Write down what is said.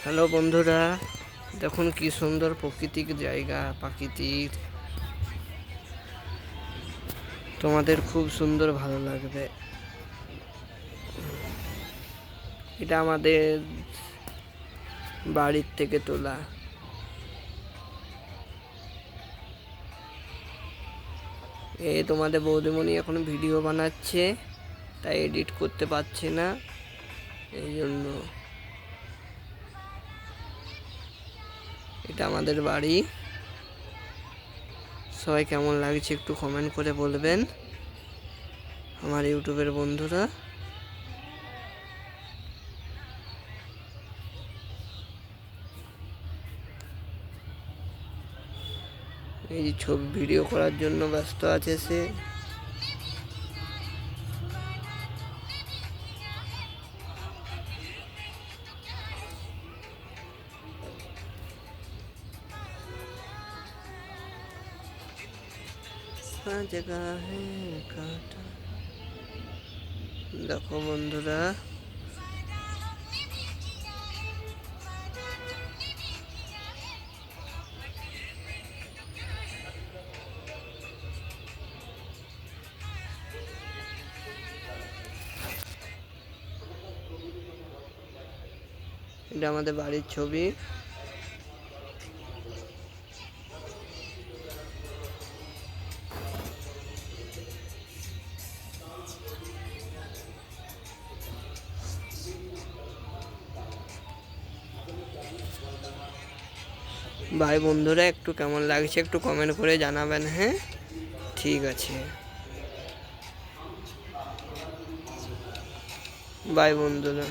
Hello বন্ধুরা, দেখুন কি সুন্দর প্রাকৃতিক জায়গা। প্রাকৃতিক তোমাদের খুব সুন্দর ভালো লাগবে। এটা আমাদের বাড়ির থেকে তোলা। তোমাদের বৌদিমণি এখন ভিডিও বানাচ্ছে, তাই এডিট করতে পারছে না, এই জন্য। এটা আমাদের বাড়ি। সবাই কেমন লাগছে একটু কমেন্ট করে বলবেন আমার ইউটিউবের বন্ধুরা। এই ছবি ভিডিও করার জন্য ব্যস্ত আছে সে। जगह है काटा। দেখো বন্ধুরা, এটা আমাদের বাড়ির ছবি। ভাই বন্ধুরা, একটু কেমন লাগছে একটু কমেন্ট করে জানাবেন। হ্যাঁ, ঠিক আছে। বাই বন্ধুরা।